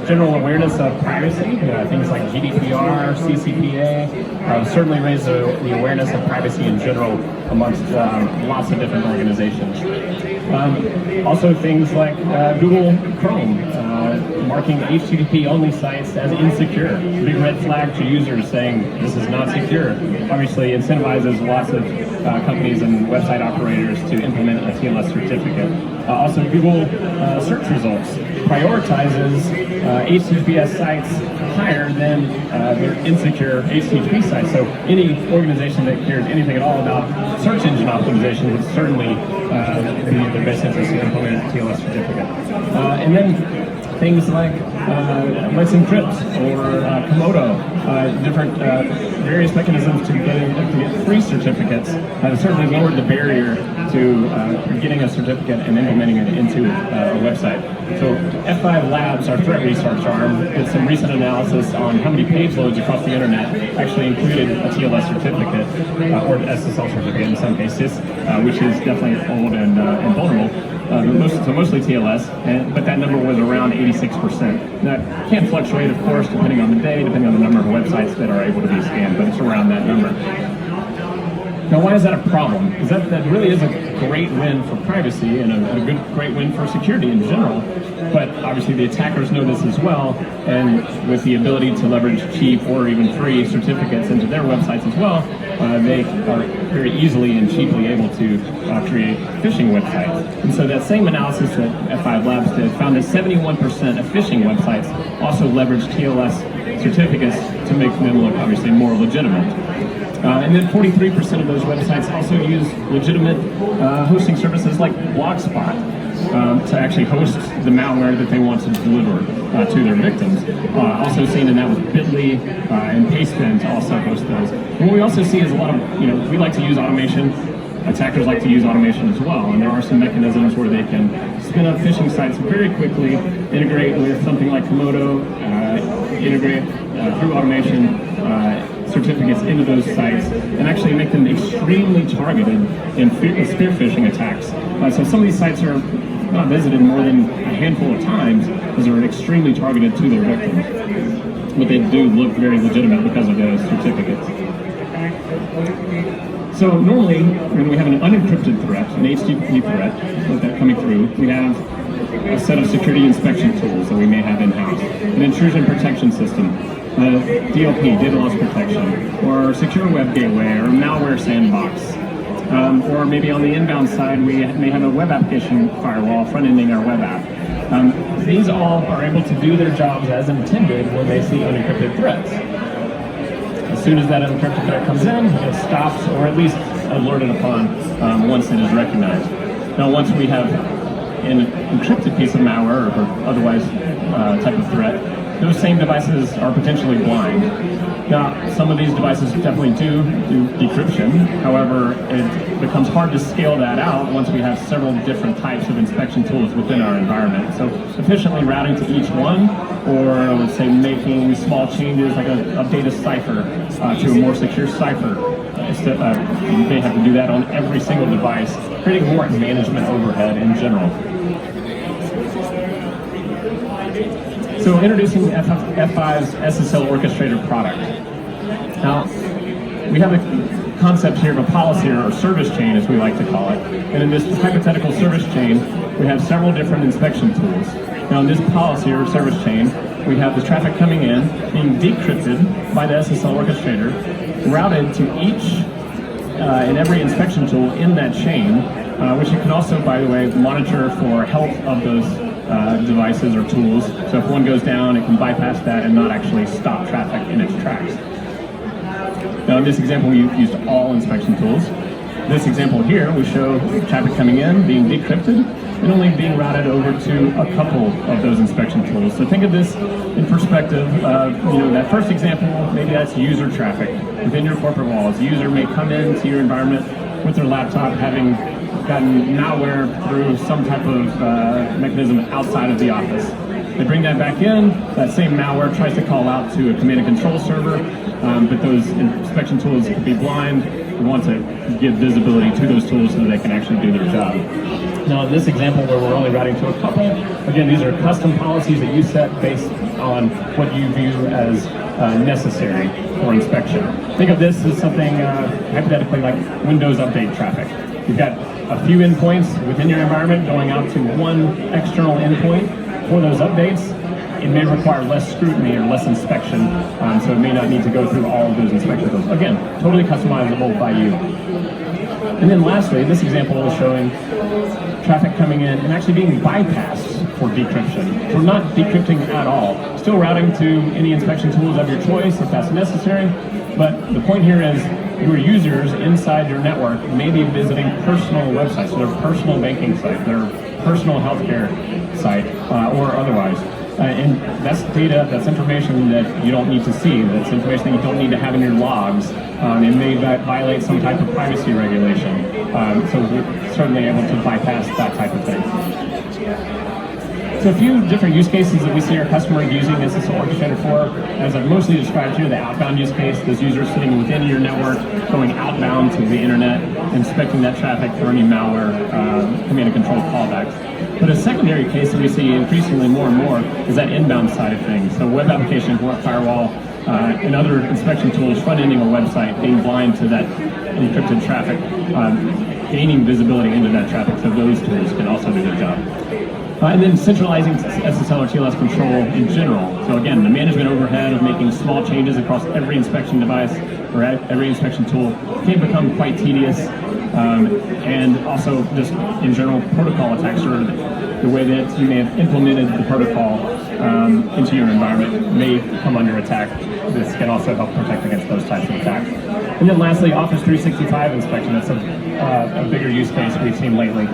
general awareness of privacy, things like GDPR, CCPA, certainly raise the awareness of privacy in general amongst lots of different organizations. Also things like Google Chrome, marking HTTP-only sites as insecure. Big red flag to users saying this is not secure. Obviously incentivizes lots of companies and website operators to implement a TLS certificate. Also Google search results prioritizes HTTPS sites higher than their insecure HTTP sites. So any organization that cares anything at all about search engine optimization would certainly be in their best interest to implement a TLS certificate. And then things like Let's Encrypt or Komodo, different various mechanisms to get free certificates have certainly lowered the barrier to getting a certificate and implementing it into a website. So F5 Labs, our threat research arm, did some recent analysis on how many page loads across the internet actually included a TLS certificate or SSL certificate in some cases, which is definitely old and vulnerable. Mostly TLS, but that number was around 86%. That can fluctuate, of course, depending on the day, depending on the number of websites that are able to be scanned, but it's around that number. Now, why is that a problem? Because that really is a great win for privacy and a great win for security in general. But obviously the attackers know this as well, and with the ability to leverage cheap or even free certificates into their websites as well, they are very easily and cheaply able to create phishing websites. And so that same analysis that F5 Labs did found that 71% of phishing websites also leverage TLS certificates to make them look obviously more legitimate. And then 43% of those websites also use legitimate hosting services like Blogspot to actually host the malware that they want to deliver to their victims. Also seen in that with Bitly and Pastebin to also host those. And what we also see is a lot of, we like to use automation. Attackers like to use automation as well, and there are some mechanisms where they can spin up phishing sites very quickly, integrate with something like Komodo, integrate through automation certificates into those sites, and actually make them extremely targeted in spear phishing attacks. So some of these sites are not visited more than a handful of times because they're extremely targeted to their victims. But they do look very legitimate because of those certificates. So normally, when we have an unencrypted threat, an HTTP threat that coming through, we have a set of security inspection tools that we may have in-house, an intrusion protection system, DLP, data loss protection, or secure web gateway, or malware sandbox. Or maybe on the inbound side, we may have a web application firewall front-ending our web app. These all are able to do their jobs as intended when they see unencrypted threats. As soon as that unencrypted threat comes in, it stops or at least alerted upon once it is recognized. Now, once we have an encrypted piece of malware or otherwise type of threat, those same devices are potentially blind. Now, some of these devices definitely do decryption. However, it becomes hard to scale that out once we have several different types of inspection tools within our environment. So efficiently routing to each one, or let's say making small changes like update a cipher to a more secure cipher. You may have to do that on every single device, creating more management overhead in general. So introducing F5's SSL Orchestrator product. Now, we have a concept here of a policy or service chain, as we like to call it. And in this hypothetical service chain, we have several different inspection tools. Now, in this policy or service chain, we have the traffic coming in, being decrypted by the SSL Orchestrator, routed to each and every inspection tool in that chain, which it can also, by the way, monitor for health of those devices or tools. So if one goes down, it can bypass that and not actually stop traffic in its tracks. Now in this example, we used all inspection tools. This example here, we show traffic coming in, being decrypted, and only being routed over to a couple of those inspection tools. So think of this in perspective of, that first example, maybe that's user traffic within your corporate walls. The user may come into your environment with their laptop having gotten malware through some type of mechanism outside of the office. They bring that back in, that same malware tries to call out to a command and control server, but those inspection tools could be blind. We want to give visibility to those tools so that they can actually do their job. Now in this example where we're only routing to a couple, again, these are custom policies that you set based on what you view as necessary for inspection. Think of this as something hypothetically like Windows update traffic. You've got a few endpoints within your environment going out to one external endpoint for those updates. It may require less scrutiny or less inspection, so it may not need to go through all of those inspection flows. Again, totally customizable by you. And then lastly, this example is showing traffic coming in and actually being bypassed for decryption. So we're not decrypting at all. Still routing to any inspection tools of your choice if that's necessary. But the point here is your users inside your network may be visiting personal websites, so their personal banking site, their personal healthcare site, or otherwise. And that's data, that's information that you don't need to see. That's information that you don't need to have in your logs. It may violate some type of privacy regulation. So we're certainly able to bypass that type of thing. So a few different use cases that we see our customers using SSO Orchestrator for. As I've mostly described here, the outbound use case, those users sitting within your network, going outbound to the internet, inspecting that traffic for any malware, command and control callbacks. But a secondary case that we see increasingly more and more is that inbound side of things. So web application, web firewall, and other inspection tools front-ending a website, being blind to that encrypted traffic, gaining visibility into that traffic, so those tools can also do their job. And then centralizing SSL or TLS control in general. So again, the management overhead of making small changes across every inspection device or every inspection tool can become quite tedious. And also just in general protocol attacks, or the way that you may have implemented the protocol into your environment may come under attack. This can also help protect against those types of attacks. And then lastly, Office 365 inspection. That's a bigger use case we've seen lately.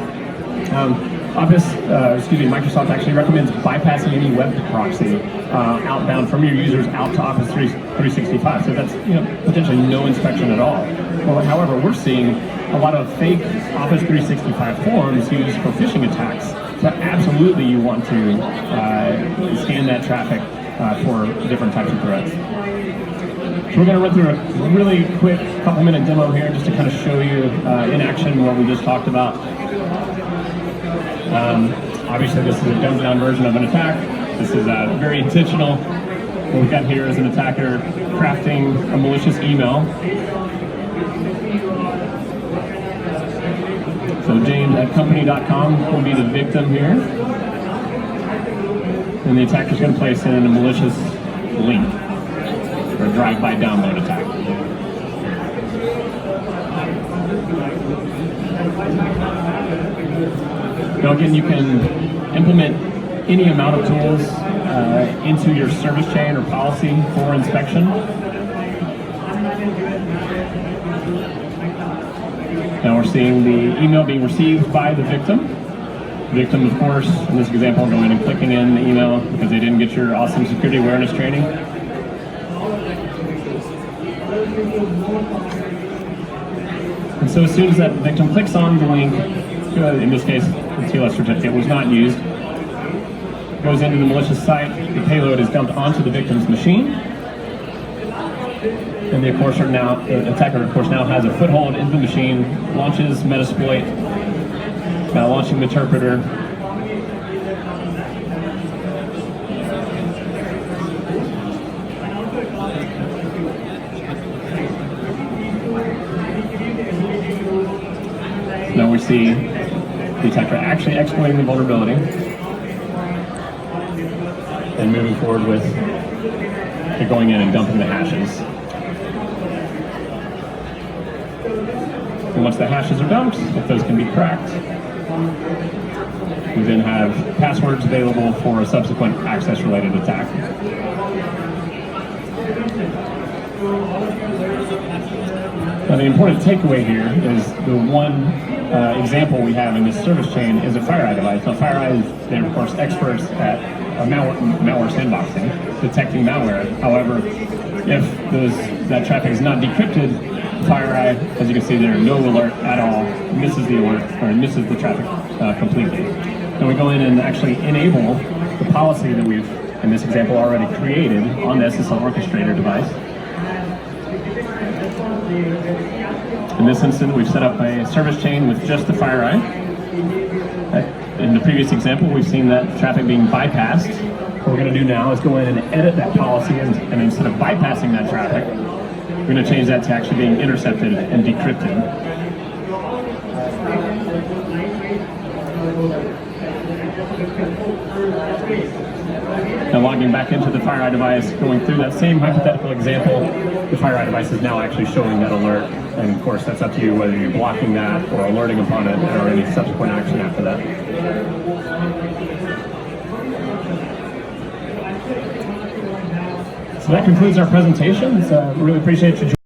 Microsoft actually recommends bypassing any web proxy outbound from your users out to Office 365. So that's potentially no inspection at all. Well, however, we're seeing a lot of fake Office 365 forms used for phishing attacks. So absolutely you want to scan that traffic for different types of threats. So we're going to run through a really quick couple-minute demo here just to kind of show you in action what we just talked about. Obviously this is a dumbed-down version of an attack. This is very intentional. What we've got here is an attacker crafting a malicious email. So James at company.com will be the victim here. And the attacker's going to place in a malicious link for a drive-by download attack. Now again, you can implement any amount of tools into your service chain or policy for inspection. Now we're seeing the email being received by the victim. Victim, of course, in this example, going and clicking in the email because they didn't get your awesome security awareness training. And so as soon as that victim clicks on the link, in this case, the TLS certificate was not used, goes into the malicious site, the payload is dumped onto the victim's machine, and the attacker, of course, now has a foothold into the machine, launches Metasploit, now launching the interpreter. Now we see the attacker actually exploiting the vulnerability and moving forward with going in and dumping the hashes. And once the hashes are dumped, if those can be cracked, we then have passwords available for a subsequent access-related attack. Now the important takeaway here is the one example we have in this service chain is a FireEye device. Now FireEye is, they're of course experts at malware sandboxing, detecting malware. However, if that traffic is not decrypted, FireEye, as you can see there, no alert at all, misses the alert, or misses the traffic completely. Then we go in and actually enable the policy that we've, in this example, already created on the SSL Orchestrator device. In this instance, we've set up a service chain with just the FireEye. In the previous example, we've seen that traffic being bypassed What we're going to do now is go in and edit that policy, and instead of bypassing that traffic, we're going to change that to actually being intercepted and decrypted. Now logging back into the FireEye device, going through that same hypothetical example, the FireEye device is now actually showing that alert. And of course, that's up to you whether you're blocking that or alerting upon it or any subsequent action after that. So that concludes our presentation. Really appreciate you joining.